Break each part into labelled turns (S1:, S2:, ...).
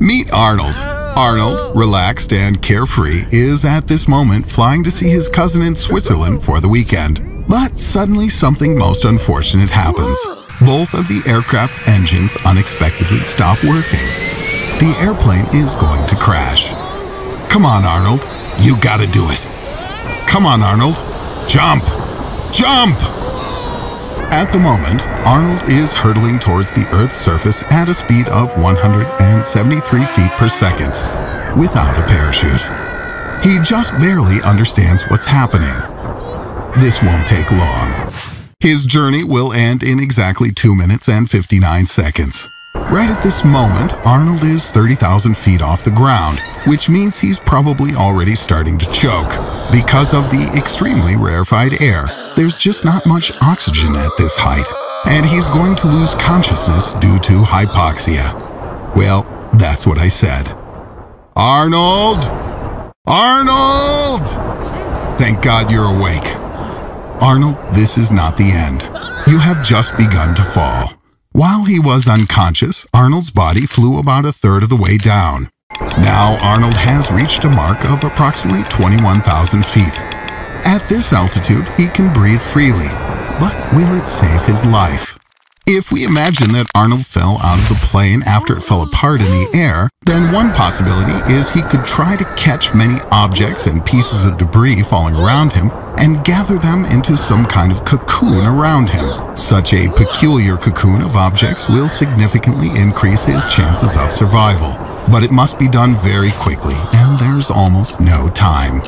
S1: Meet Arnold. Arnold, relaxed and carefree, is at this moment flying to see his cousin in Switzerland for the weekend. But suddenly something most unfortunate happens. Both of the aircraft's engines unexpectedly stop working. The airplane is going to crash. Come on, Arnold. You gotta do it. Come on, Arnold. Jump! Jump! At the moment, Arnold is hurtling towards the Earth's surface at a speed of 173 feet per second, without a parachute. He just barely understands what's happening. This won't take long. His journey will end in exactly 2 minutes and 59 seconds. Right at this moment, Arnold is 30,000 feet off the ground, which means he's probably already starting to choke. Because of the extremely rarefied air, there's just not much oxygen at this height, and he's going to lose consciousness due to hypoxia. Well, that's what I said. Arnold! Arnold! Thank God you're awake. Arnold, this is not the end. You have just begun to fall. While he was unconscious, Arnold's body flew about a third of the way down. Now Arnold has reached a mark of approximately 21,000 feet. At this altitude, he can breathe freely, but will it save his life? If we imagine that Arnold fell out of the plane after it fell apart in the air, then one possibility is he could try to catch many objects and pieces of debris falling around him and gather them into some kind of cocoon around him. Such a peculiar cocoon of objects will significantly increase his chances of survival. But it must be done very quickly, and there's almost no time.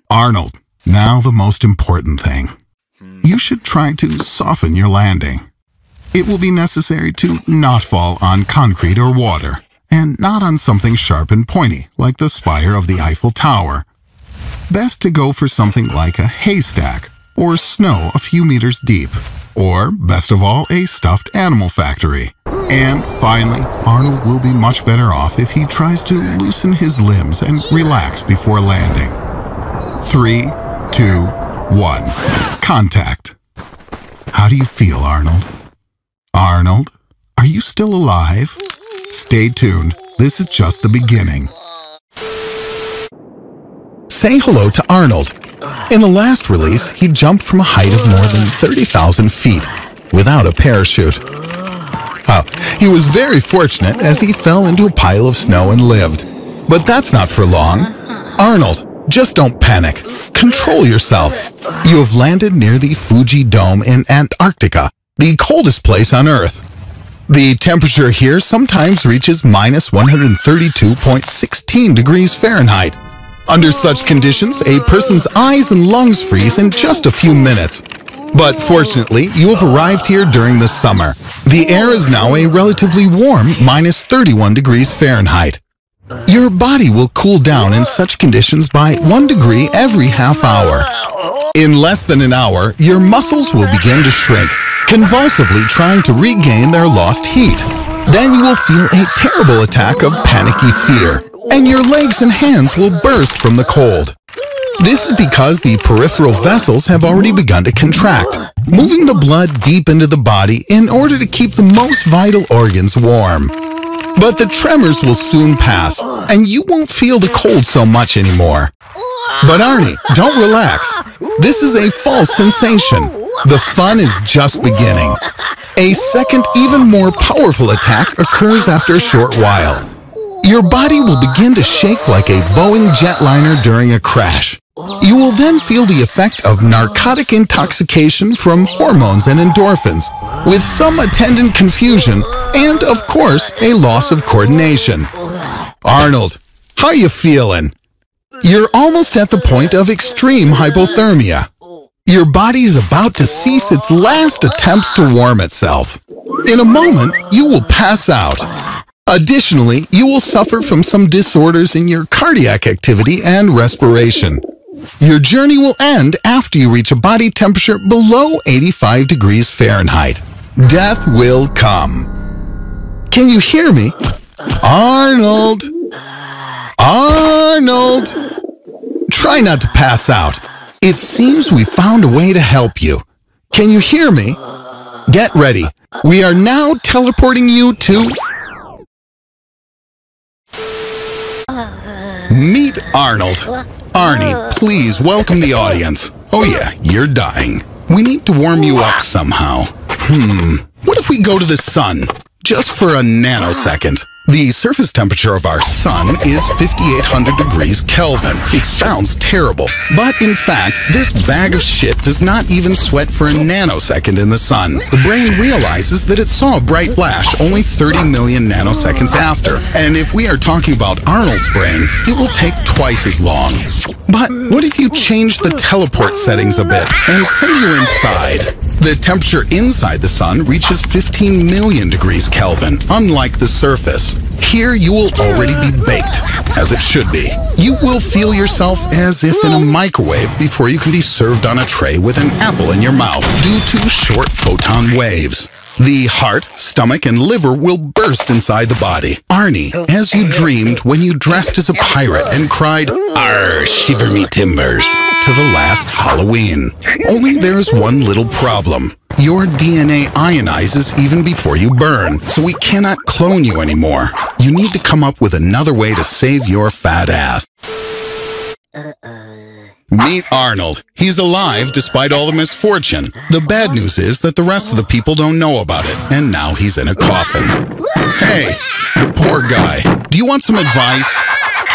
S1: Arnold, now the most important thing. You should try to soften your landing. It will be necessary to not fall on concrete or water, and not on something sharp and pointy, like the spire of the Eiffel Tower. Best to go for something like a haystack, or snow a few meters deep, or, best of all, a stuffed animal factory. And finally, Arnold will be much better off if he tries to loosen his limbs and relax before landing. 3, 2, 1. Contact. How do you feel, Arnold? Arnold, are you still alive? Stay tuned. This is just the beginning. Say hello to Arnold. In the last release, he jumped from a height of more than 30,000 feet without a parachute. He was very fortunate as he fell into a pile of snow and lived. But that's not for long. Arnold, just don't panic. Control yourself. You have landed near the Fuji Dome in Antarctica, the coldest place on Earth. The temperature here sometimes reaches minus 132.16 degrees Fahrenheit. Under such conditions, a person's eyes and lungs freeze in just a few minutes. But fortunately, you have arrived here during the summer. The air is now a relatively warm minus 31 degrees Fahrenheit. Your body will cool down in such conditions by 1 degree every half hour. In less than an hour, your muscles will begin to shrink, convulsively trying to regain their lost heat. Then you will feel a terrible attack of panicky fear, and your legs and hands will burst from the cold. This is because the peripheral vessels have already begun to contract, moving the blood deep into the body in order to keep the most vital organs warm. But the tremors will soon pass, and you won't feel the cold so much anymore. But Arnie, don't relax. This is a false sensation. The fun is just beginning. A second, even more powerful attack occurs after a short while. Your body will begin to shake like a Boeing jetliner during a crash. You will then feel the effect of narcotic intoxication from hormones and endorphins, with some attendant confusion and, of course, a loss of coordination. Arnold, how are you feeling? You're almost at the point of extreme hypothermia. Your body's about to cease its last attempts to warm itself. In a moment, you will pass out. Additionally, you will suffer from some disorders in your cardiac activity and respiration. Your journey will end after you reach a body temperature below 85 degrees Fahrenheit. Death will come. Can you hear me? Arnold! Arnold! Try not to pass out. It seems we found a way to help you. Can you hear me? Get ready. We are now teleporting you to Meet Arnold. Arnie, please welcome the audience. Oh yeah, you're dying. We need to warm you up somehow. What if we go to the sun? Just for a nanosecond. The surface temperature of our sun is 5,800 degrees Kelvin. It sounds terrible, but in fact, this bag of shit does not even sweat for a nanosecond in the sun. The brain realizes that it saw a bright flash only 30 million nanoseconds after, and if we are talking about Arnold's brain, it will take twice as long. But what if you change the teleport settings a bit and send you inside? The temperature inside the sun reaches 15 million degrees Kelvin, unlike the surface. Here you will already be baked, as it should be. You will feel yourself as if in a microwave before you can be served on a tray with an apple in your mouth due to short photon waves. The heart, stomach, and liver will burst inside the body. Arnie, as you dreamed when you dressed as a pirate and cried, "Arr, shiver me timbers," to the last Halloween. Only there's one little problem. Your DNA ionizes even before you burn, so we cannot clone you anymore. You need to come up with another way to save your fat ass. Meet Arnold. He's alive despite all the misfortune. The bad news is that the rest of the people don't know about it, and now he's in a coffin. Hey, the poor guy. Do you want some advice?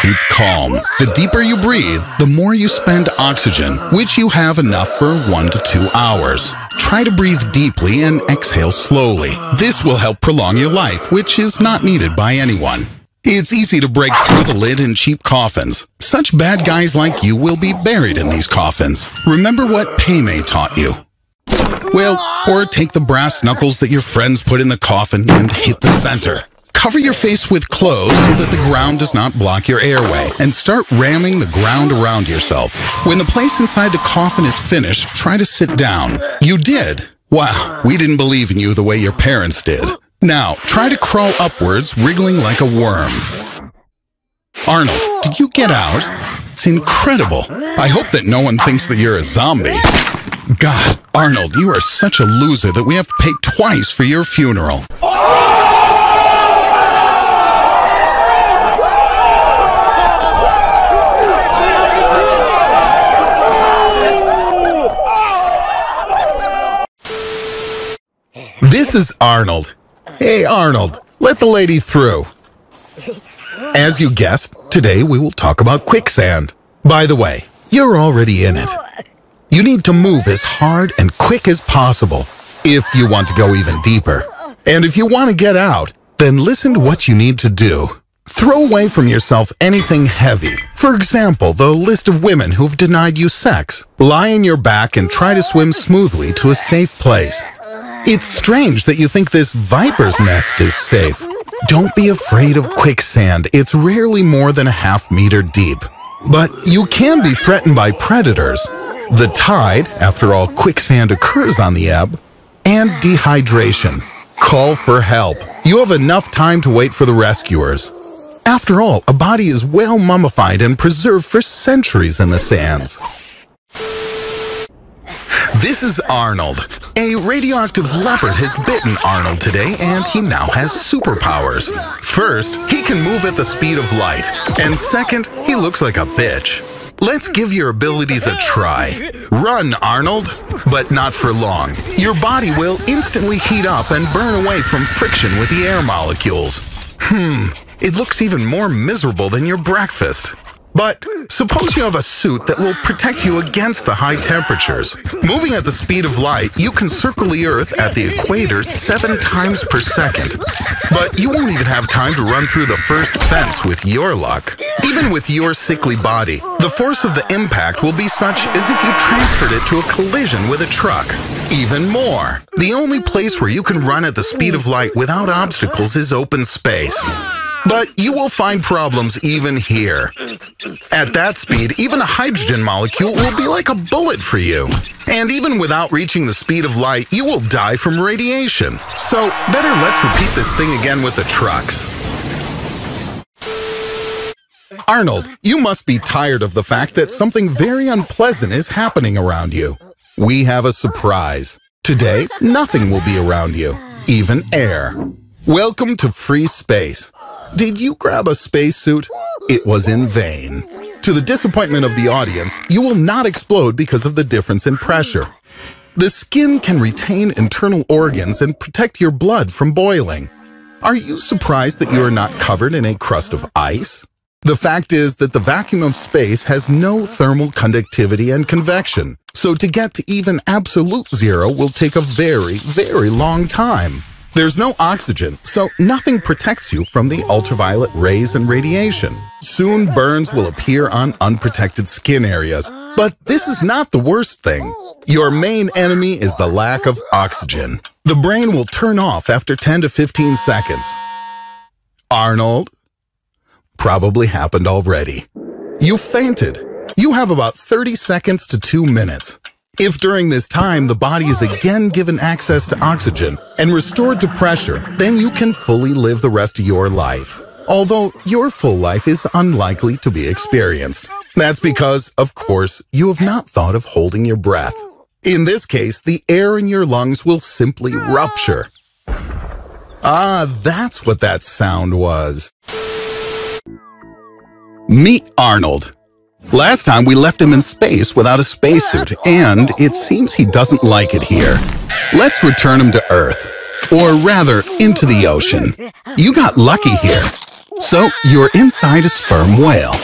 S1: Keep calm. The deeper you breathe, the more you spend oxygen, which you have enough for 1 to 2 hours. Try to breathe deeply and exhale slowly. This will help prolong your life, which is not needed by anyone. It's easy to break through the lid in cheap coffins. Such bad guys like you will be buried in these coffins. Remember what Paymay taught you. Well, or take the brass knuckles that your friends put in the coffin and hit the center. Cover your face with clothes so that the ground does not block your airway, and start ramming the ground around yourself. When the place inside the coffin is finished, try to sit down. You did. Wow, we didn't believe in you the way your parents did. Now, try to crawl upwards, wriggling like a worm. Arnold, did you get out? It's incredible. I hope that no one thinks that you're a zombie. God, Arnold, you are such a loser that we have to pay twice for your funeral. This is Arnold. Hey, Arnold, let the lady through. As you guessed, today we will talk about quicksand. By the way, you're already in it. You need to move as hard and quick as possible if you want to go even deeper. And if you want to get out, then listen to what you need to do. Throw away from yourself anything heavy. For example, the list of women who've denied you sex. Lie on your back and try to swim smoothly to a safe place. It's strange that you think this viper's nest is safe. Don't be afraid of quicksand. It's rarely more than a half-meter deep. But you can be threatened by predators. The tide, after all, quicksand occurs on the ebb, and dehydration. Call for help. You have enough time to wait for the rescuers. After all, a body is well mummified and preserved for centuries in the sands. This is Arnold. A radioactive leopard has bitten Arnold today, and he now has superpowers. First, he can move at the speed of light, and second, he looks like a bitch. Let's give your abilities a try. Run, Arnold, but not for long. Your body will instantly heat up and burn away from friction with the air molecules. It looks even more miserable than your breakfast. But suppose you have a suit that will protect you against the high temperatures. Moving at the speed of light, you can circle the Earth at the equator 7 times per second. But you won't even have time to run through the first fence with your luck. Even with your sickly body, the force of the impact will be such as if you transferred it to a collision with a truck. Even more, the only place where you can run at the speed of light without obstacles is open space. But you will find problems even here. At that speed, even a hydrogen molecule will be like a bullet for you. And even without reaching the speed of light, you will die from radiation. So better let's repeat this thing again with the trucks. Arnold, you must be tired of the fact that something very unpleasant is happening around you. We have a surprise. Today, nothing will be around you, even air. Welcome to free space. Did you grab a spacesuit? It was in vain. To the disappointment of the audience, you will not explode because of the difference in pressure. The skin can retain internal organs and protect your blood from boiling. Are you surprised that you are not covered in a crust of ice? The fact is that the vacuum of space has no thermal conductivity and convection, so to get to even absolute zero will take a very, very long time. There's no oxygen, so nothing protects you from the ultraviolet rays and radiation. Soon burns will appear on unprotected skin areas, but this is not the worst thing. Your main enemy is the lack of oxygen. The brain will turn off after 10 to 15 seconds. Arnold? Probably happened already. You fainted. You have about 30 seconds to 2 minutes. If during this time the body is again given access to oxygen and restored to pressure, then you can fully live the rest of your life. Although your full life is unlikely to be experienced. That's because, of course, you have not thought of holding your breath. In this case, the air in your lungs will simply rupture. Ah, that's what that sound was. Meet Arnold. Last time we left him in space without a spacesuit, and it seems he doesn't like it here. Let's return him to Earth, or rather, into the ocean. You got lucky here. So, you're inside a sperm whale.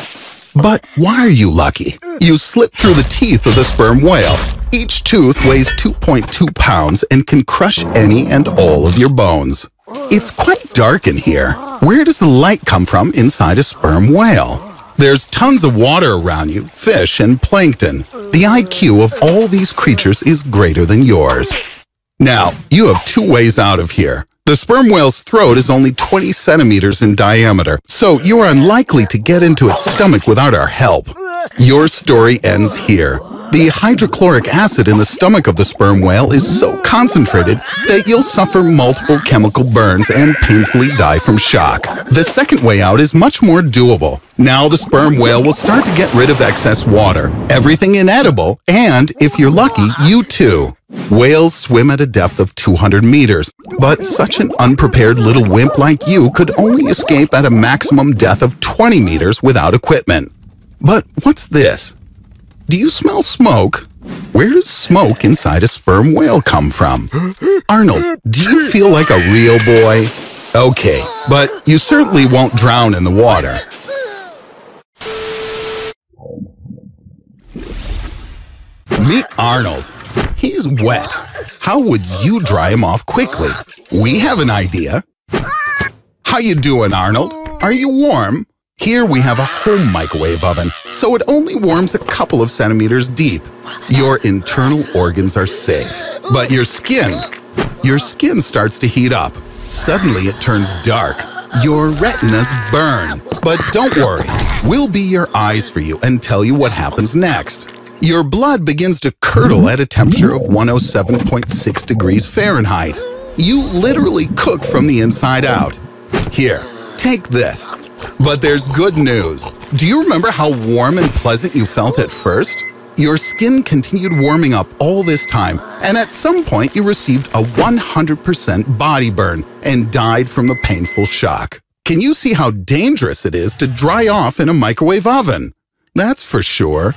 S1: But why are you lucky? You slipped through the teeth of the sperm whale. Each tooth weighs 2.2 pounds and can crush any and all of your bones. It's quite dark in here. Where does the light come from inside a sperm whale? There's tons of water around you, fish and plankton. The IQ of all these creatures is greater than yours. Now, you have two ways out of here. The sperm whale's throat is only 20 centimeters in diameter, so you are unlikely to get into its stomach without our help. Your story ends here. The hydrochloric acid in the stomach of the sperm whale is so concentrated that you'll suffer multiple chemical burns and painfully die from shock. The second way out is much more doable. Now the sperm whale will start to get rid of excess water, everything inedible, and if you're lucky, you too. Whales swim at a depth of 200 meters, but such an unprepared little wimp like you could only escape at a maximum depth of 20 meters without equipment. But what's this? Do you smell smoke? Where does smoke inside a sperm whale come from? Arnold, do you feel like a real boy? Okay, but you certainly won't drown in the water. Meet Arnold. He's wet. How would you dry him off quickly? We have an idea. How you doing, Arnold? Are you warm? Here we have a home microwave oven, so it only warms a couple of centimeters deep. Your internal organs are safe, but your skin starts to heat up. Suddenly it turns dark. Your retinas burn. But don't worry, we'll be your eyes for you and tell you what happens next. Your blood begins to curdle at a temperature of 107.6 degrees Fahrenheit. You literally cook from the inside out. Here, take this. But there's good news. Do you remember how warm and pleasant you felt at first? Your skin continued warming up all this time, and at some point you received a 100% body burn and died from the painful shock. Can you see how dangerous it is to dry off in a microwave oven? That's for sure.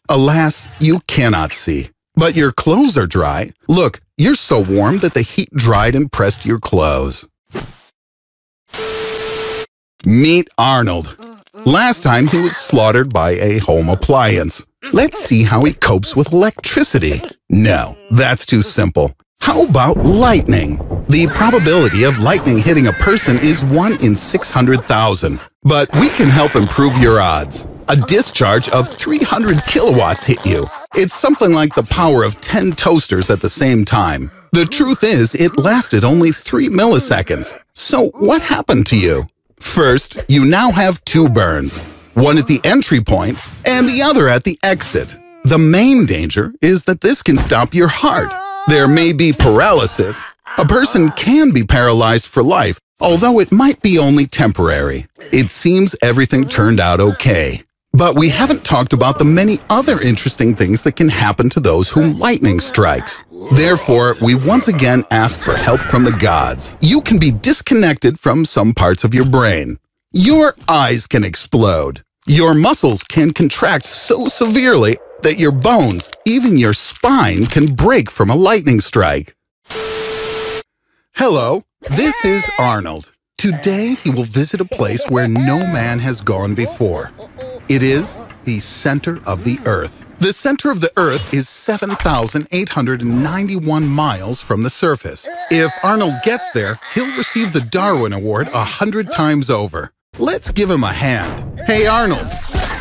S1: Alas, you cannot see. But your clothes are dry. Look, you're so warm that the heat dried and pressed your clothes. Meet Arnold. Last time he was slaughtered by a home appliance. Let's see how he copes with electricity. No, that's too simple. How about lightning? The probability of lightning hitting a person is 1 in 600,000. But we can help improve your odds. A discharge of 300 kilowatts hit you. It's something like the power of 10 toasters at the same time. The truth is, it lasted only 3 milliseconds. So what happened to you? First, you now have 2 burns, one at the entry point and the other at the exit. The main danger is that this can stop your heart. There may be paralysis. A person can be paralyzed for life, although it might be only temporary. It seems everything turned out okay. But we haven't talked about the many other interesting things that can happen to those whom lightning strikes. Therefore, we once again ask for help from the gods. You can be disconnected from some parts of your brain. Your eyes can explode. Your muscles can contract so severely that your bones, even your spine, can break from a lightning strike. Hello, this is Arnold. Today he will visit a place where no man has gone before. It is the center of the Earth. The center of the Earth is 7,891 miles from the surface. If Arnold gets there, he'll receive the Darwin Award 100 times over. Let's give him a hand. Hey Arnold,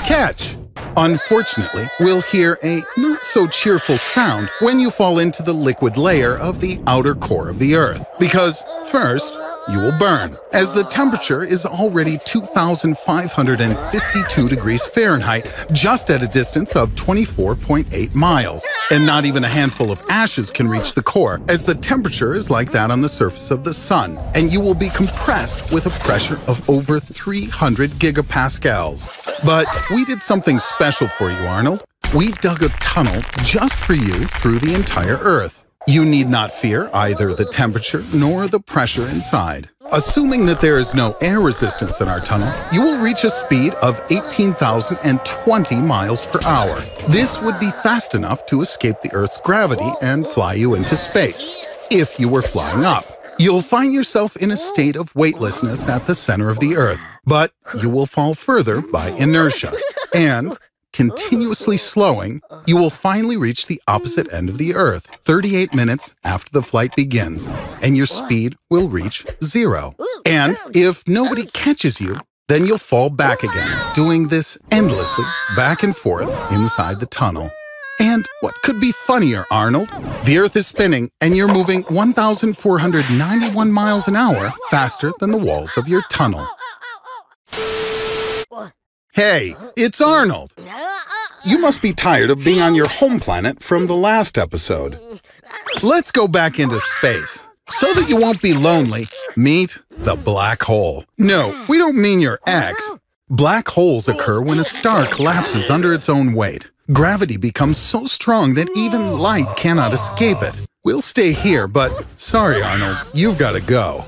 S1: catch! Unfortunately, we'll hear a not-so-cheerful sound when you fall into the liquid layer of the outer core of the Earth. Because, first, you will burn, as the temperature is already 2,552 degrees Fahrenheit, just at a distance of 24.8 miles. And not even a handful of ashes can reach the core, as the temperature is like that on the surface of the sun, and you will be compressed with a pressure of over 300 gigapascals. But we did something special for you, Arnold. We dug a tunnel just for you through the entire Earth. You need not fear either the temperature nor the pressure inside. Assuming that there is no air resistance in our tunnel, you will reach a speed of 18,020 miles per hour. This would be fast enough to escape the Earth's gravity and fly you into space, if you were flying up. You'll find yourself in a state of weightlessness at the center of the Earth, but you will fall further by inertia. And continuously slowing, you will finally reach the opposite end of the Earth 38 minutes after the flight begins, and your speed will reach 0. And if nobody catches you, then you'll fall back again, doing this endlessly back and forth inside the tunnel. And what could be funnier, Arnold? The Earth is spinning, and you're moving 1,491 miles an hour faster than the walls of your tunnel. Hey, it's Arnold. You must be tired of being on your home planet from the last episode. Let's go back into space. So that you won't be lonely, meet the black hole. No, we don't mean your ex. Black holes occur when a star collapses under its own weight. Gravity becomes so strong that even light cannot escape it. We'll stay here, but sorry, Arnold, you've got to go.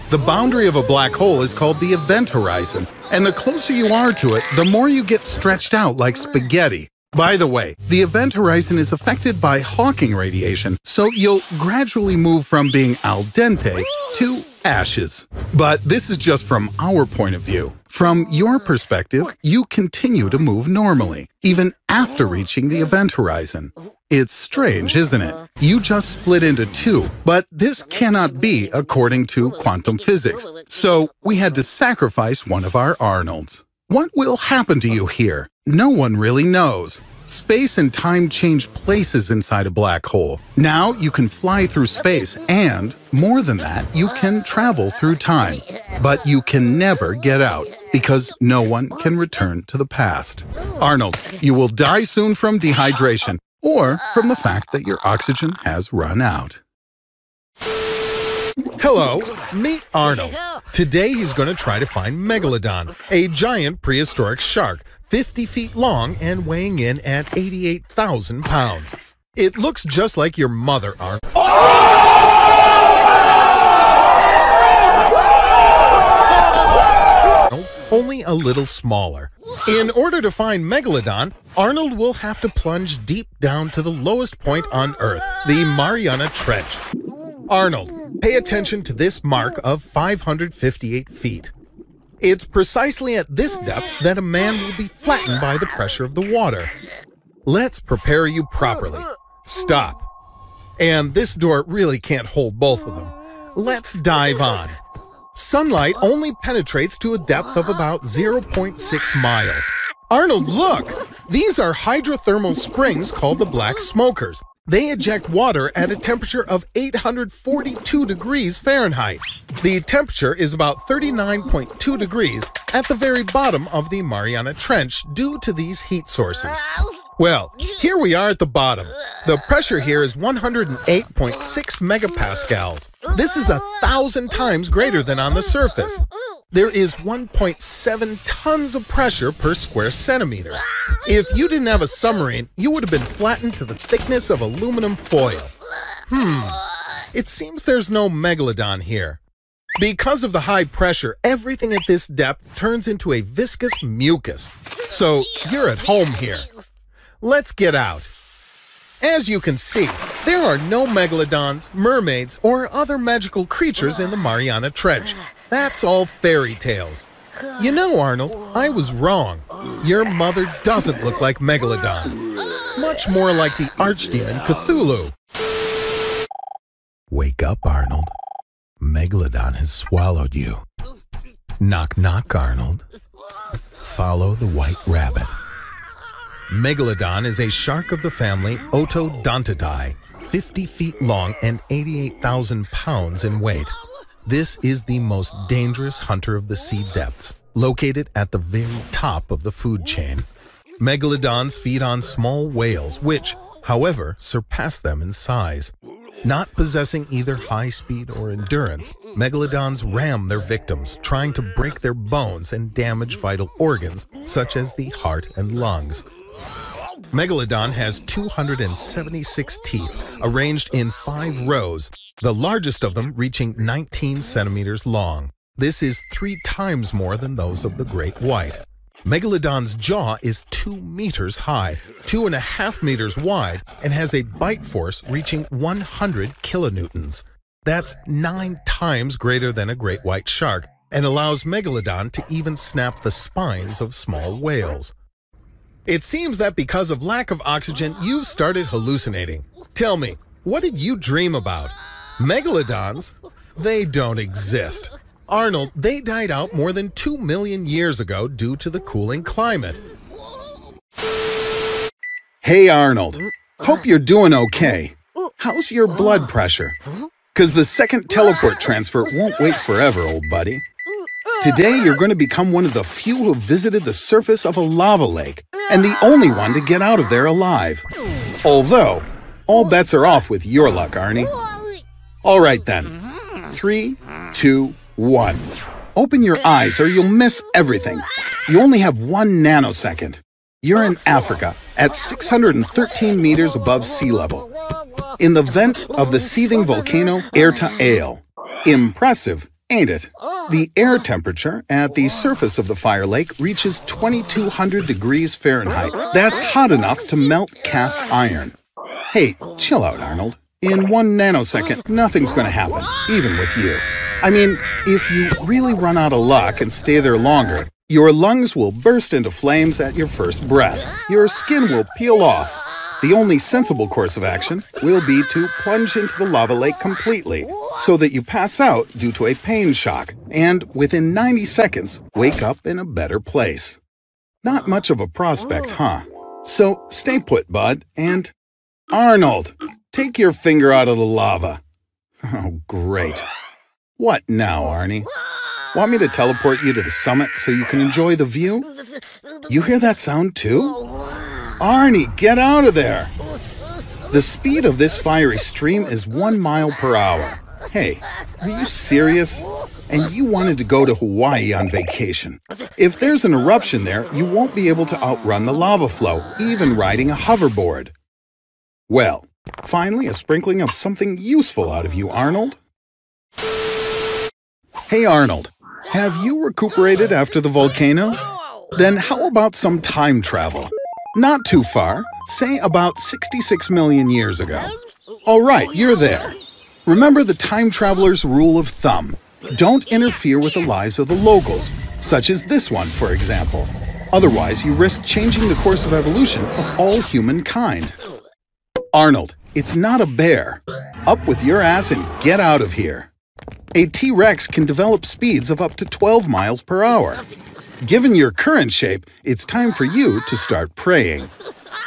S1: The boundary of a black hole is called the event horizon, and the closer you are to it, the more you get stretched out like spaghetti. By the way, the event horizon is affected by Hawking radiation, so you'll gradually move from being al dente to ashes. But this is just from our point of view. From your perspective, you continue to move normally, even after reaching the event horizon. It's strange, isn't it? You just split into two, but this cannot be according to quantum physics. So we had to sacrifice one of our Arnolds. What will happen to you here? No one really knows. Space and time change places inside a black hole. Now you can fly through space and, more than that, you can travel through time. But you can never get out because no one can return to the past. Arnold, you will die soon from dehydration or from the fact that your oxygen has run out. Hello, meet Arnold. Today he's going to try to find Megalodon, a giant prehistoric shark, 50 feet long and weighing in at 88,000 pounds. It looks just like your mother, Arnold. Only a little smaller. In order to find Megalodon, Arnold will have to plunge deep down to the lowest point on Earth, the Mariana Trench. Arnold, pay attention to this mark of 558 feet. It's precisely at this depth that a man will be flattened by the pressure of the water. Let's prepare you properly. Stop. And this door really can't hold both of them. Let's dive on. Sunlight only penetrates to a depth of about 0.6 miles. Arnold, look! These are hydrothermal springs called the Black Smokers. They eject water at a temperature of 842 degrees Fahrenheit. The temperature is about 39.2 degrees at the very bottom of the Mariana Trench due to these heat sources. Well, here we are at the bottom. The pressure here is 108.6 megapascals. This is 1,000 times greater than on the surface. There is 1.7 tons of pressure per square centimeter. If you didn't have a submarine, you would have been flattened to the thickness of aluminum foil. It seems there's no megalodon here. Because of the high pressure, everything at this depth turns into a viscous mucus. So you're at home here. Let's get out. As you can see, there are no megalodons, mermaids, or other magical creatures in the Mariana Trench. That's all fairy tales. You know, Arnold, I was wrong. Your mother doesn't look like Megalodon. Much more like the archdemon Cthulhu. Wake up, Arnold. Megalodon has swallowed you. Knock, knock, Arnold. Follow the white rabbit. Megalodon is a shark of the family Otodontidae, 50 feet long and 88,000 pounds in weight. This is the most dangerous hunter of the sea depths, located at the very top of the food chain. Megalodons feed on small whales, which, however, surpass them in size. Not possessing either high speed or endurance, megalodons ram their victims, trying to break their bones and damage vital organs, such as the heart and lungs. Megalodon has 276 teeth, arranged in 5 rows, the largest of them reaching 19 centimeters long. This is 3 times more than those of the great white. Megalodon's jaw is 2 meters high, 2.5 meters wide, and has a bite force reaching 100 kilonewtons. That's 9 times greater than a great white shark, and allows Megalodon to even snap the spines of small whales. It seems that because of lack of oxygen, you've started hallucinating. Tell me, what did you dream about? Megalodons? They don't exist. Arnold, they died out more than 2 million years ago due to the cooling climate. Hey, Arnold. Hope you're doing okay. How's your blood pressure? 'Cause the second teleport transfer won't wait forever, old buddy. Today, you're going to become one of the few who have visited the surface of a lava lake, and the only one to get out of there alive. Although, all bets are off with your luck, Arnie. All right then. 3, 2, 1. Open your eyes or you'll miss everything. You only have 1 nanosecond. You're in Africa, at 613 meters above sea level, in the vent of the seething volcano Erta Ale. Impressive, ain't it? The air temperature at the surface of the fire lake reaches 2,200 degrees Fahrenheit. That's hot enough to melt cast iron. Hey, chill out, Arnold. In 1 nanosecond, nothing's going to happen, even with you. I mean, if you really run out of luck and stay there longer, your lungs will burst into flames at your first breath. Your skin will peel off. The only sensible course of action will be to plunge into the lava lake completely, so that you pass out due to a pain shock, and within 90 seconds, wake up in a better place. Not much of a prospect, huh? So stay put, bud, and... Arnold, take your finger out of the lava. Oh, great. What now, Arnie? Want me to teleport you to the summit so you can enjoy the view? You hear that sound too? Arnie, get out of there! The speed of this fiery stream is 1 mile per hour. Hey, are you serious? And you wanted to go to Hawaii on vacation. If there's an eruption there, you won't be able to outrun the lava flow, even riding a hoverboard. Well, finally a sprinkling of something useful out of you, Arnold. Hey, Arnold, have you recuperated after the volcano? Then how about some time travel? Not too far, say about 66 million years ago. All right, you're there. Remember the time traveler's rule of thumb. Don't interfere with the lives of the locals, such as this one, for example. Otherwise, you risk changing the course of evolution of all humankind. Arnold, it's not a bear. Up with your ass and get out of here. A T-Rex can develop speeds of up to 12 miles per hour. Given your current shape, it's time for you to start praying.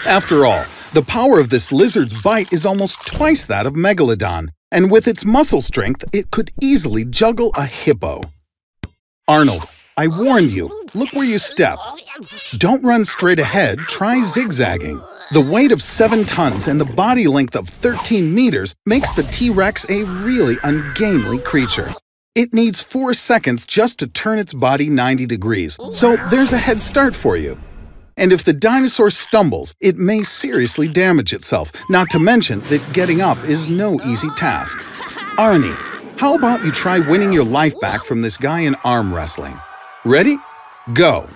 S1: After all, the power of this lizard's bite is almost twice that of Megalodon, and with its muscle strength, it could easily juggle a hippo. Arnold, I warned you. Look where you step. Don't run straight ahead, try zigzagging. The weight of 7 tons and the body length of 13 meters makes the T-Rex a really ungainly creature. It needs 4 seconds just to turn its body 90 degrees, so there's a head start for you. And if the dinosaur stumbles, it may seriously damage itself, not to mention that getting up is no easy task. Arnie, how about you try winning your life back from this guy in arm wrestling? Ready? Go!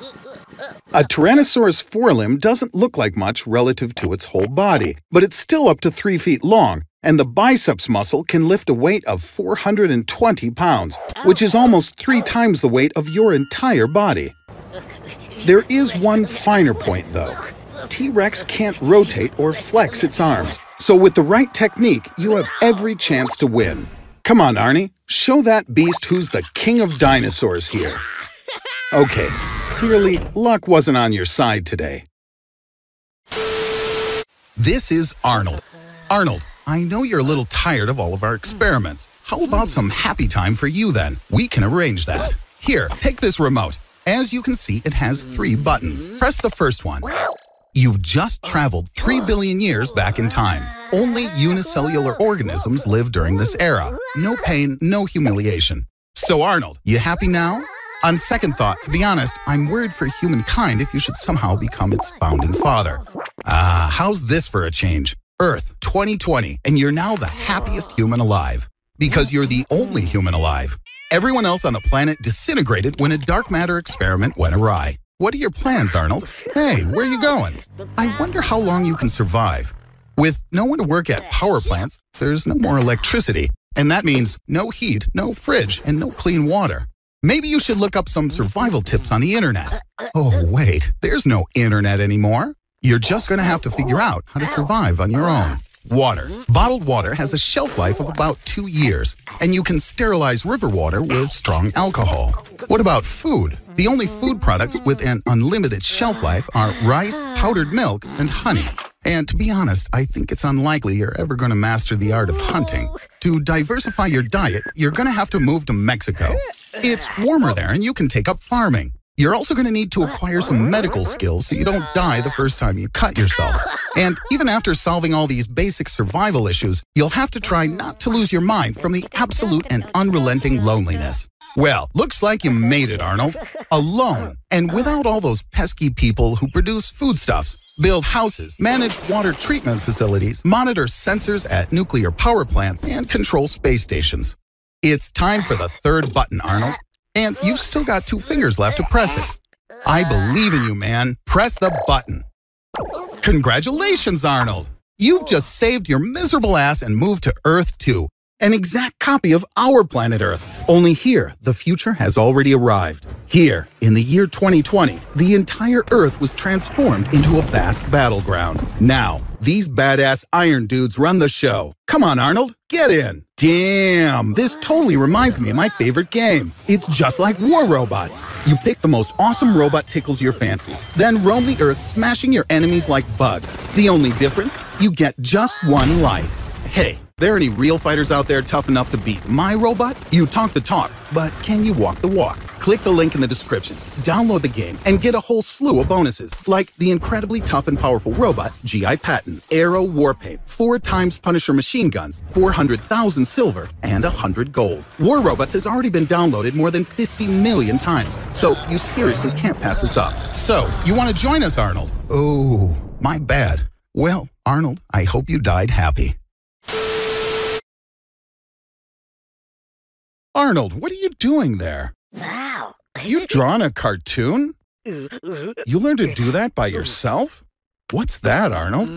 S1: A Tyrannosaurus forelimb doesn't look like much relative to its whole body, but it's still up to 3 feet long, and the biceps muscle can lift a weight of 420 pounds, which is almost 3 times the weight of your entire body. There is one finer point, though. T-Rex can't rotate or flex its arms, so with the right technique, you have every chance to win. Come on, Arnie, show that beast who's the king of dinosaurs here. Okay, clearly luck wasn't on your side today. This is Arnold. Arnold, I know you're a little tired of all of our experiments. How about some happy time for you then? We can arrange that. Here, take this remote. As you can see, it has 3 buttons. Press the first one. You've just traveled 3 billion years back in time. Only unicellular organisms live during this era. No pain, no humiliation. So Arnold, you happy now? On second thought, to be honest, I'm worried for humankind if you should somehow become its founding father. How's this for a change? Earth 2020, and you're now the happiest human alive. Because you're the only human alive. Everyone else on the planet disintegrated when a dark matter experiment went awry. What are your plans, Arnold? Hey, where are you going? I wonder how long you can survive. With no one to work at power plants, there's no more electricity. And that means no heat, no fridge, and no clean water. Maybe you should look up some survival tips on the internet. Oh, wait, there's no internet anymore. You're just going to have to figure out how to survive on your own. Water. Bottled water has a shelf life of about 2 years, and you can sterilize river water with strong alcohol. What about food? The only food products with an unlimited shelf life are rice, powdered milk, and honey. And to be honest, I think it's unlikely you're ever going to master the art of hunting. To diversify your diet, you're going to have to move to Mexico. It's warmer there, and you can take up farming. You're also going to need to acquire some medical skills so you don't die the first time you cut yourself. And even after solving all these basic survival issues, you'll have to try not to lose your mind from the absolute and unrelenting loneliness. Well, looks like you made it, Arnold. Alone, and without all those pesky people who produce foodstuffs, build houses, manage water treatment facilities, monitor sensors at nuclear power plants, and control space stations. It's time for the third button, Arnold. And you've still got 2 fingers left to press it. I believe in you, man. Press the button. Congratulations, Arnold. You've just saved your miserable ass and moved to Earth 2. An exact copy of our planet Earth. Only here, the future has already arrived. Here, in the year 2020, the entire Earth was transformed into a vast battleground. Now, these badass iron dudes run the show. Come on, Arnold, get in. Damn, this totally reminds me of my favorite game. It's just like War Robots. You pick the most awesome robot tickles your fancy, then roam the Earth smashing your enemies like bugs. The only difference? You get just 1 life. Hey, there any real fighters out there tough enough to beat my robot? You talk the talk, but can you walk the walk? Click the link in the description, download the game, and get a whole slew of bonuses, like the incredibly tough and powerful robot, GI Patton, Aero Warpaint, 4 times Punisher machine guns, 400,000 silver, and 100 gold. War Robots has already been downloaded more than 50 million times, so you seriously can't pass this up. So, you want to join us, Arnold? Oh, my bad. Well, Arnold, I hope you died happy. Arnold, what are you doing there?
S2: Wow.
S1: You drawn a cartoon? You learned to do that by yourself? What's that, Arnold?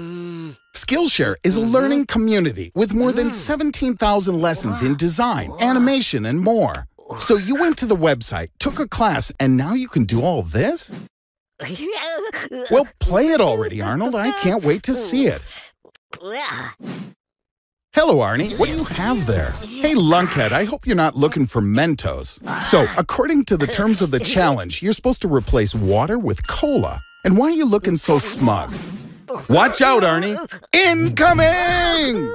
S1: Skillshare is a learning community with more than 17,000 lessons in design, animation, and more. So you went to the website, took a class, and now you can do all this? Well, play it already, Arnold. I can't wait to see it. Hello, Arnie. What do you have there? Hey, lunkhead, I hope you're not looking for Mentos. So, according to the terms of the challenge, you're supposed to replace water with cola. And why are you looking so smug? Watch out, Arnie. Incoming!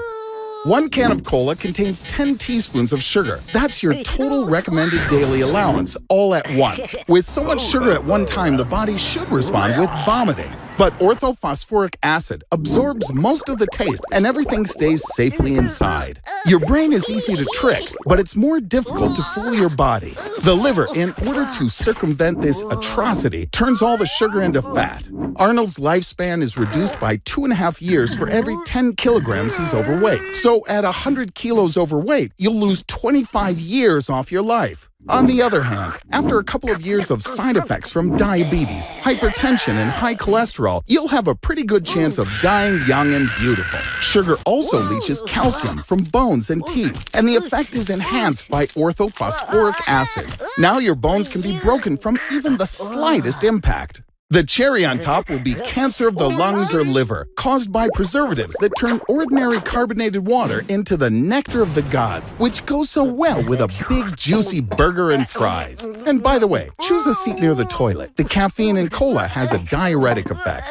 S1: 1 can of cola contains 10 teaspoons of sugar. That's your total recommended daily allowance, all at once. With so much sugar at one time, the body should respond with vomiting. But orthophosphoric acid absorbs most of the taste and everything stays safely inside. Your brain is easy to trick, but it's more difficult to fool your body. The liver, in order to circumvent this atrocity, turns all the sugar into fat. Arnold's lifespan is reduced by 2.5 years for every 10 kilograms he's overweight. So at 100 kilos overweight, you'll lose 25 years off your life. On the other hand, after a couple of years of side effects from diabetes, hypertension, and high cholesterol, you'll have a pretty good chance of dying young and beautiful. Sugar also leaches calcium from bones and teeth, and the effect is enhanced by orthophosphoric acid. Now your bones can be broken from even the slightest impact. The cherry on top will be cancer of the lungs or liver, caused by preservatives that turn ordinary carbonated water into the nectar of the gods, which goes so well with a big, juicy burger and fries. And by the way, choose a seat near the toilet. The caffeine in cola has a diuretic effect.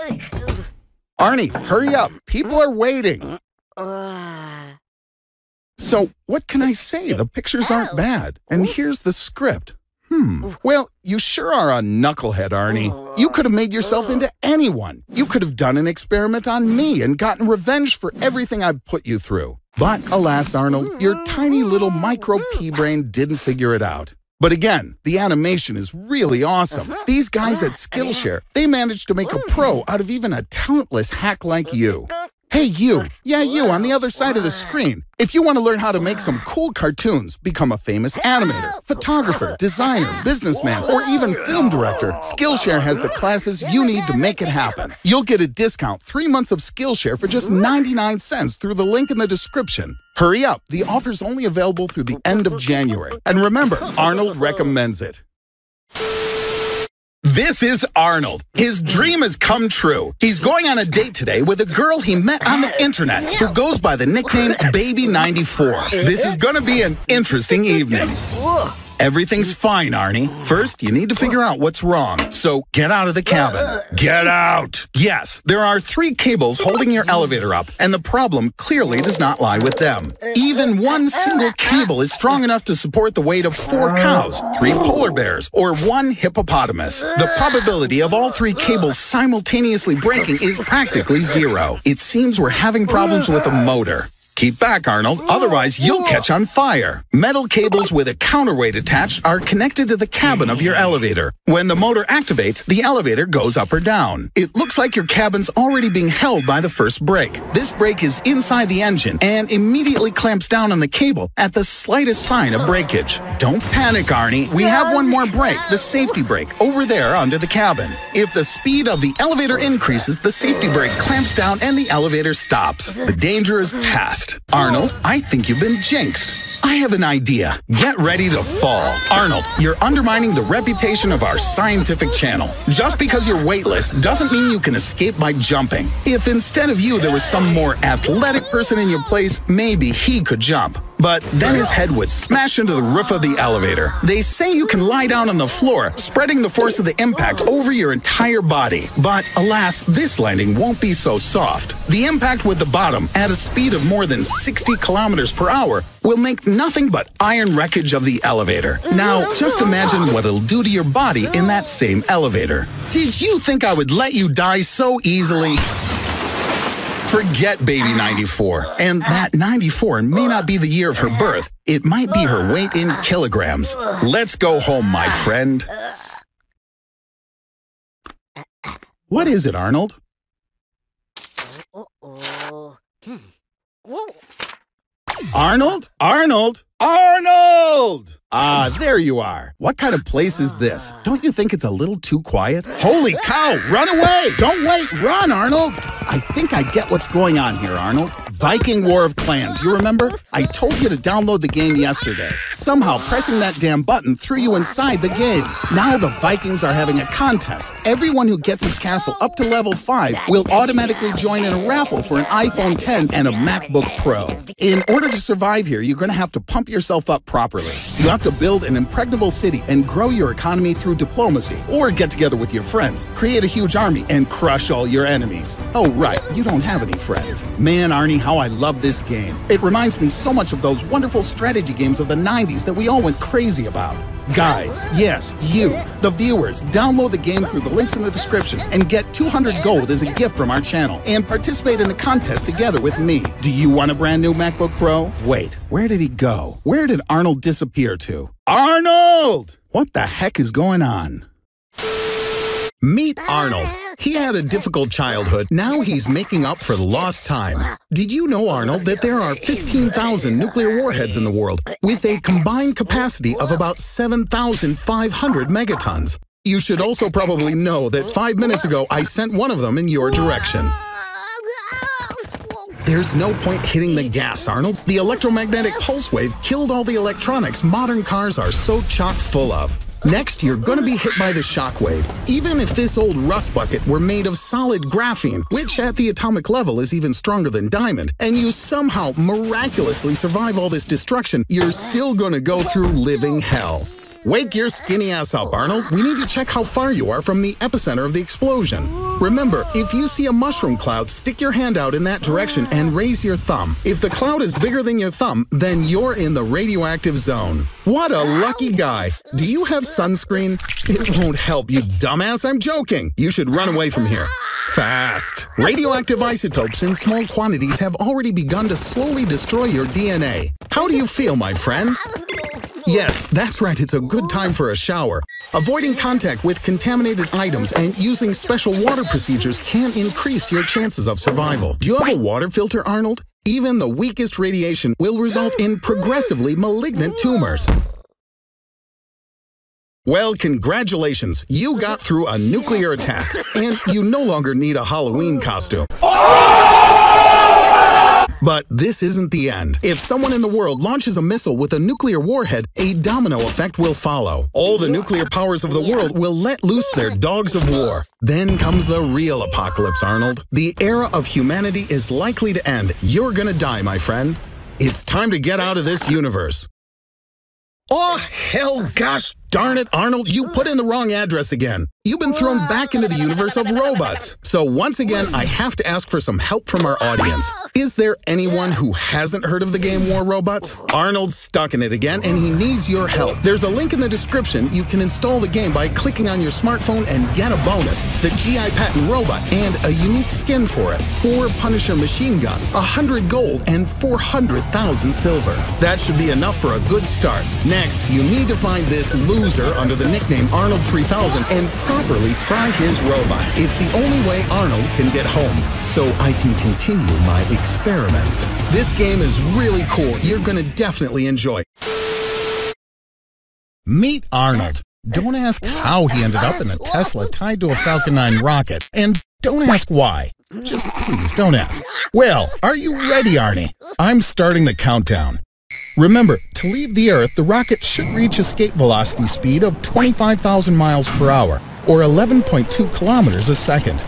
S1: Arnie, hurry up. People are waiting. So, what can I say? The pictures aren't bad. And here's the script. Well, you sure are a knucklehead, Arnie. You could have made yourself into anyone. You could have done an experiment on me and gotten revenge for everything I've put you through. But alas, Arnold, your tiny little micro pea brain didn't figure it out. But again, the animation is really awesome. These guys at Skillshare, they managed to make a pro out of even a talentless hack like you. Hey, you. Yeah, you on the other side of the screen. If you want to learn how to make some cool cartoons, become a famous animator, photographer, designer, businessman, or even film director, Skillshare has the classes you need to make it happen. You'll get a discount 3 months of Skillshare for just 99 cents through the link in the description. Hurry up. The offer's only available through the end of January. And remember, Arnold recommends it. This is Arnold. His dream has come true. He's going on a date today with a girl he met on the internet who goes by the nickname Baby94. This is going to be an interesting evening. Everything's fine, Arnie. First, you need to figure out what's wrong. So get out of the cabin. Get out! Yes, there are 3 cables holding your elevator up, and the problem clearly does not lie with them. Even one single cable is strong enough to support the weight of 4 cows, 3 polar bears, or 1 hippopotamus. The probability of all 3 cables simultaneously breaking is practically 0. It seems we're having problems with the motor. Keep back, Arnold, otherwise you'll catch on fire. Metal cables with a counterweight attached are connected to the cabin of your elevator. When the motor activates, the elevator goes up or down. It looks like your cabin's already being held by the first brake. This brake is inside the engine and immediately clamps down on the cable at the slightest sign of breakage. Don't panic, Arnie. We have one more brake, the safety brake, over there under the cabin. If the speed of the elevator increases, the safety brake clamps down and the elevator stops. The danger is past. Arnold, I think you've been jinxed. I have an idea. Get ready to fall. Arnold, you're undermining the reputation of our scientific channel. Just because you're weightless doesn't mean you can escape by jumping. If instead of you there was some more athletic person in your place, maybe he could jump. But then his head would smash into the roof of the elevator. They say you can lie down on the floor, spreading the force of the impact over your entire body. But alas, this landing won't be so soft. The impact with the bottom at a speed of more than 60 kilometers per hour will make nothing but iron wreckage of the elevator. Now, just imagine what it'll do to your body in that same elevator. Did you think I would let you die so easily? Forget Baby94. And that 94 may not be the year of her birth. It might be her weight in kilograms. Let's go home, my friend. What is it, Arnold? Arnold? Arnold? Arnold! Ah, there you are. What kind of place is this? Don't you think it's a little too quiet? Holy cow, run away! Don't wait, run, Arnold! I think I get what's going on here, Arnold. Viking War of Clans, you remember? I told you to download the game yesterday. Somehow pressing that damn button threw you inside the game. Now the Vikings are having a contest. Everyone who gets his castle up to level 5 will automatically join in a raffle for an iPhone 10 and a MacBook Pro. In order to survive here, you're going to have to pump yourself up properly. You have to build an impregnable city and grow your economy through diplomacy, or get together with your friends, create a huge army, and crush all your enemies. Oh right, you don't have any friends. Man, Arnie, how
S2: how I love this game. It reminds me so much of those wonderful strategy games of the 90s that we all went crazy about. Guys, yes, you, the viewers, download the game through the links in the description and get 200 gold as a gift from our channel and participate in the contest together with me. Do you want a brand new MacBook Pro? Wait, where did he go? Where did Arnold disappear to? Arnold! What the heck is going on? Meet Arnold. He had a difficult childhood. Now he's making up for the lost time. Did you know, Arnold, that there are 15,000 nuclear warheads in the world with a combined capacity of about 7,500 megatons? You should also probably know that 5 minutes ago I sent one of them in your direction. There's no point hitting the gas, Arnold. The electromagnetic pulse wave killed all the electronics modern cars are so chock full of. Next, you're gonna be hit by the shockwave. Even if this old rust bucket were made of solid graphene, which at the atomic level is even stronger than diamond, and you somehow miraculously survive all this destruction, you're still gonna go through living hell. Wake your skinny ass up, Arnold. We need to check how far you are from the epicenter of the explosion. Remember, if you see a mushroom cloud, stick your hand out in that direction and raise your thumb. If the cloud is bigger than your thumb, then you're in the radioactive zone. What a lucky guy. Do you have sunscreen? It won't help, you dumbass. I'm joking. You should run away from here. Fast. Radioactive isotopes in small quantities have already begun to slowly destroy your DNA. How do you feel, my friend? Yes, that's right, it's a good time for a shower. Avoiding contact with contaminated items and using special water procedures can increase your chances of survival. Do you have a water filter, Arnold? Even the weakest radiation will result in progressively malignant tumors. Well, congratulations, you got through a nuclear attack, and you no longer need a Halloween costume. But this isn't the end. If someone in the world launches a missile with a nuclear warhead, a domino effect will follow. All the nuclear powers of the world will let loose their dogs of war. Then comes the real apocalypse, Arnold. The era of humanity is likely to end. You're gonna die, my friend. It's time to get out of this universe. Oh, hell, gosh darn it, Arnold, you put in the wrong address again. You've been thrown back into the universe of robots. So once again, I have to ask for some help from our audience. Is there anyone who hasn't heard of the game War Robots? Arnold's stuck in it again, and he needs your help. There's a link in the description. You can install the game by clicking on your smartphone and get a bonus, the GI Patent Robot, and a unique skin for it, 4 Punisher machine guns, 100 gold, and 400,000 silver. That should be enough for a good start. Next, you need to find this loser under the nickname Arnold 3000 and properly fry his robot. It's the only way Arnold can get home, so I can continue my experiments. This game is really cool. You're gonna definitely enjoy. Meet Arnold. Don't ask how he ended up in a Tesla tied to a Falcon 9 rocket, and don't ask why. Just please don't ask. Well, are you ready, Arnie? I'm starting the countdown. Remember, to leave the Earth, the rocket should reach escape velocity speed of 25,000 miles per hour, or 11.2 kilometers a second.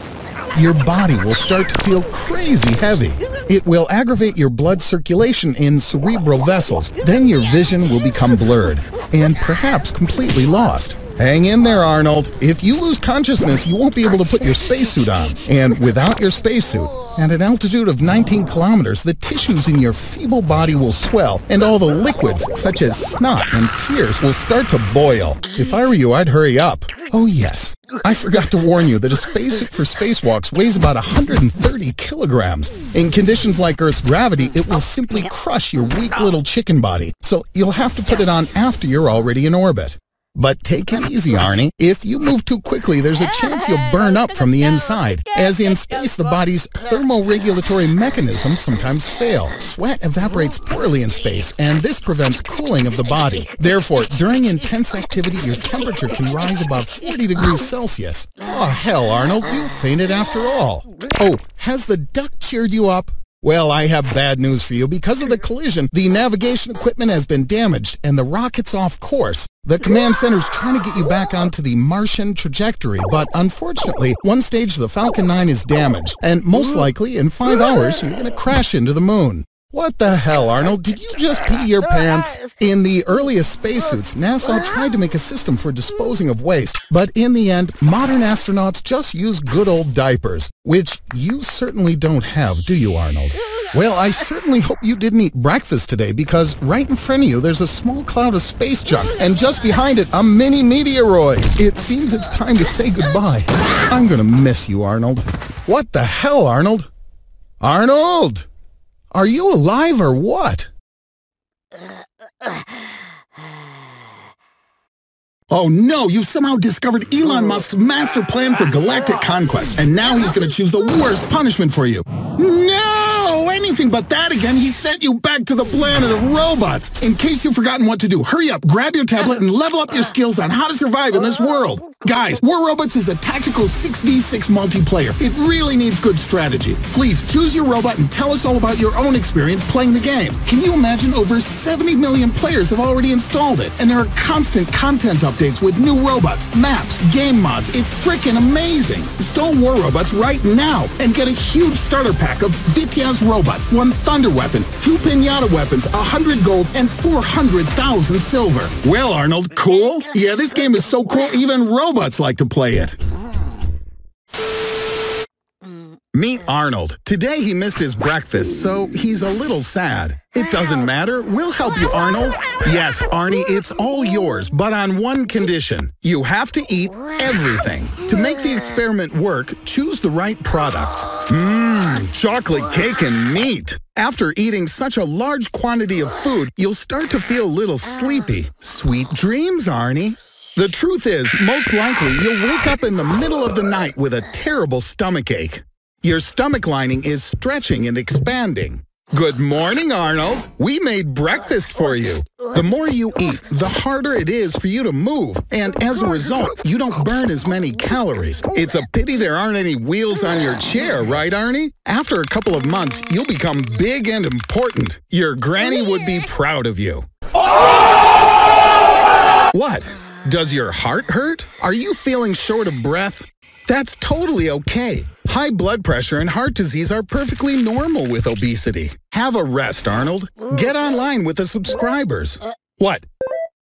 S2: Your body will start to feel crazy heavy. It will aggravate your blood circulation in cerebral vessels. Then your vision will become blurred, and perhaps completely lost. Hang in there, Arnold. If you lose consciousness, you won't be able to put your spacesuit on. And without your spacesuit, at an altitude of 19 kilometers, the tissues in your feeble body will swell, and all the liquids, such as snot and tears, will start to boil. If I were you, I'd hurry up. Oh yes, I forgot to warn you that a spacesuit for spacewalks weighs about 130 kilograms. In conditions like Earth's gravity, it will simply crush your weak little chicken body, so you'll have to put it on after you're already in orbit. But take it easy, Arnie. If you move too quickly, there's a chance you'll burn up from the inside. As in space, the body's thermoregulatory mechanisms sometimes fail. Sweat evaporates poorly in space, and this prevents cooling of the body. Therefore, during intense activity, your temperature can rise above 40 degrees Celsius. Oh, hell, Arnold, you fainted after all. Oh, has the duck cheered you up? Well, I have bad news for you. Because of the collision, the navigation equipment has been damaged and the rocket's off course. The command center's trying to get you back onto the Martian trajectory, but unfortunately, one stage of the Falcon 9 is damaged, and most likely in 5 hours, you're going to crash into the moon. What the hell, Arnold? Did you just pee your pants? In the earliest spacesuits, NASA tried to make a system for disposing of waste, but in the end, modern astronauts just use good old diapers, which you certainly don't have, do you, Arnold? Well, I certainly hope you didn't eat breakfast today, because right in front of you there's a small cloud of space junk, and just behind it, a mini meteoroid. It seems it's time to say goodbye. I'm gonna miss you, Arnold. What the hell, Arnold? Arnold! Are you alive or what? Oh no, you've somehow discovered Elon Musk's master plan for galactic conquest, and now he's gonna choose the worst punishment for you. No! Anything but that again. He sent you back to the planet of robots. In case you've forgotten what to do, hurry up, grab your tablet, and level up your skills on how to survive in this world. Guys, War Robots is a tactical 6v6 multiplayer. It really needs good strategy. Please choose your robot and tell us all about your own experience playing the game. Can you imagine over 70 million players have already installed it? And there are constant content updates with new robots, maps, game mods. It's freaking amazing. Install War Robots right now and get a huge starter pack of Vitya's robot, 1 thunder weapon, 2 pinata weapons, 100 gold, and 400,000 silver. Well, Arnold, cool? Yeah, this game is so cool, even robots like to play it. Meet Arnold. Today he missed his breakfast, so he's a little sad. It doesn't matter. We'll help you, Arnold. Yes, Arnie, it's all yours, but on one condition. You have to eat everything. To make the experiment work, choose the right products. Chocolate cake and meat. After eating such a large quantity of food, you'll start to feel a little sleepy. Sweet dreams, Arnie. The truth is, most likely you'll wake up in the middle of the night with a terrible stomachache. Your stomach lining is stretching and expanding. Good morning, Arnold. We made breakfast for you. The more you eat, the harder it is for you to move, and as a result, you don't burn as many calories. It's a pity there aren't any wheels on your chair, right, Arnie? After a couple of months, you'll become big and important. Your granny would be proud of you. What? Does your heart hurt? Are you feeling short of breath? That's totally okay. High blood pressure and heart disease are perfectly normal with obesity. Have a rest, Arnold. Get online with the subscribers. What?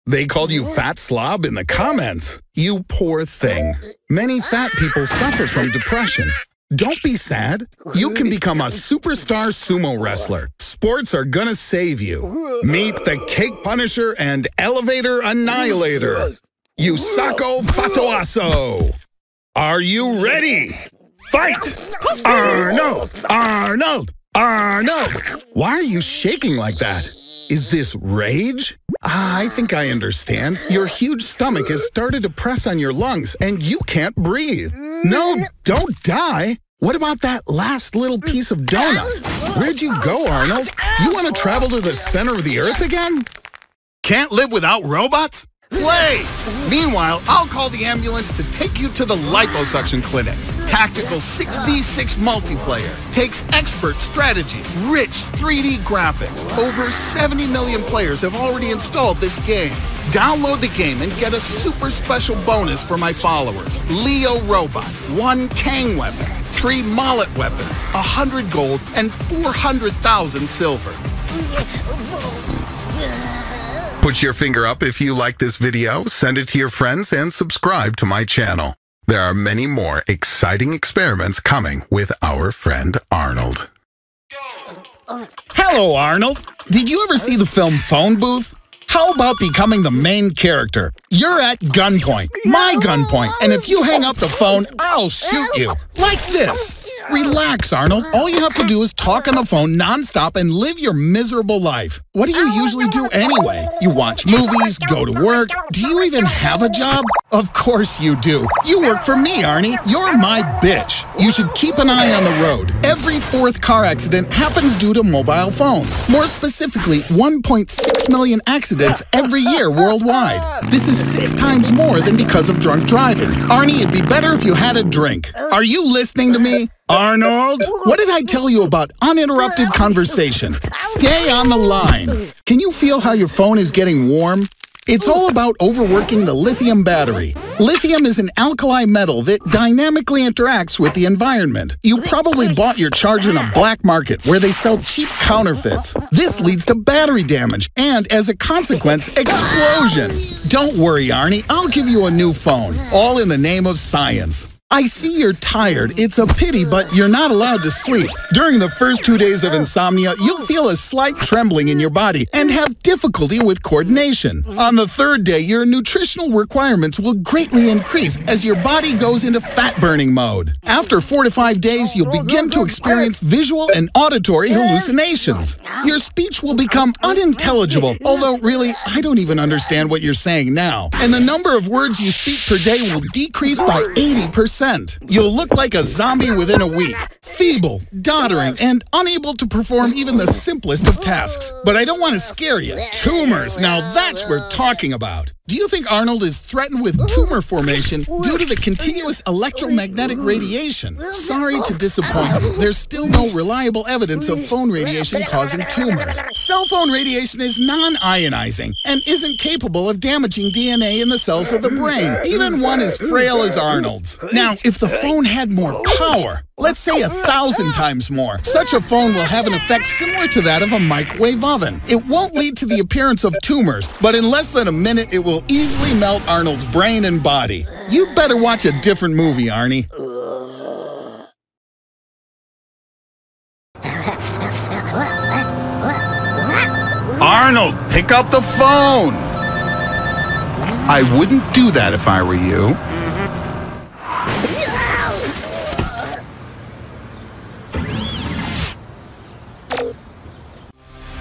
S2: They called you fat slob in the comments. You poor thing. Many fat people suffer from depression. Don't be sad. You can become a superstar sumo wrestler. Sports are gonna save you. Meet the Cake Punisher and Elevator Annihilator. Yusako Fatoaso. Are you ready? Fight! Arnold! Arnold! Arnold! Why are you shaking like that? Is this rage? I think I understand. Your huge stomach has started to press on your lungs and you can't breathe. No, don't die. What about that last little piece of donut? Where'd you go, Arnold? You want to travel to the center of the earth again? Can't live without robots? Play! Meanwhile, I'll call the ambulance to take you to the liposuction clinic. Tactical 6v6 multiplayer. Takes expert strategy, rich 3D graphics. Over 70 million players have already installed this game. Download the game and get a super special bonus for my followers. Leo Robot, 1 Kang weapon, 3 Mallet weapons, 100 gold, and 400,000 silver. Put your finger up if you like this video, send it to your friends, and subscribe to my channel. There are many more exciting experiments coming with our friend Arnold. Hello, Arnold. Did you ever see the film Phone Booth? How about becoming the main character? You're at gunpoint, my gunpoint, and if you hang up the phone, I'll shoot you. Like this. Relax, Arnold. All you have to do is talk on the phone nonstop and live your miserable life. What do you usually do anyway? You watch movies, go to work. Do you even have a job? Of course you do. You work for me, Arnie. You're my bitch. You should keep an eye on the road. Every 4th car accident happens due to mobile phones. More specifically, 1.6 million accidents every year worldwide. This is 6 times more than because of drunk driving. Arnie, it'd be better if you had a drink. Are you listening to me? Arnold, what did I tell you about uninterrupted conversation? Stay on the line. Can you feel how your phone is getting warm? It's all about overworking the lithium battery. Lithium is an alkali metal that dynamically interacts with the environment. You probably bought your charger in a black market where they sell cheap counterfeits. This leads to battery damage and, as a consequence, explosion. Don't worry, Arnie. I'll give you a new phone, all in the name of science. I see you're tired. It's a pity, but you're not allowed to sleep. During the first 2 days of insomnia, you'll feel a slight trembling in your body and have difficulty with coordination. On the third day, your nutritional requirements will greatly increase as your body goes into fat-burning mode. After 4 to 5 days, you'll begin to experience visual and auditory hallucinations. Your speech will become unintelligible, although really, I don't even understand what you're saying now. And the number of words you speak per day will decrease by 80%. You'll look like a zombie within a week, feeble, doddering, and unable to perform even the simplest of tasks. But I don't want to scare you. Tumors, now that's what we're talking about. Do you think Arnold is threatened with tumor formation due to the continuous electromagnetic radiation? Sorry to disappoint you, there's still no reliable evidence of phone radiation causing tumors. Cell phone radiation is non-ionizing and isn't capable of damaging DNA in the cells of the brain, even one as frail as Arnold's. Now, if the phone had more power, let's say 1,000 times more, such a phone will have an effect similar to that of a microwave oven. It won't lead to the appearance of tumors, but in less than a minute it will easily melt Arnold's brain and body. You'd better watch a different movie, Arnie. Arnold, pick up the phone! I wouldn't do that if I were you.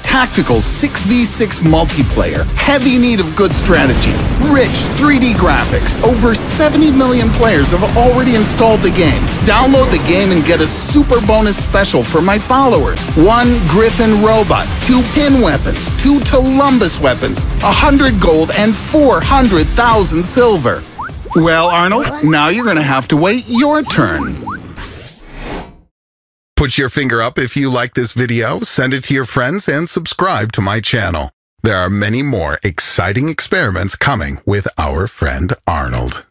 S2: Tactical 6v6 multiplayer, heavy need of good strategy, rich 3D graphics. Over 70 million players have already installed the game. Download the game and get a super bonus special for my followers. 1 Griffin robot, 2 pin weapons, 2 Columbus weapons, 100 gold, and 400,000 silver. Well, Arnold, now you're gonna have to wait your turn. Put your finger up if you like this video, send it to your friends, and subscribe to my channel. There are many more exciting experiments coming with our friend Arnold.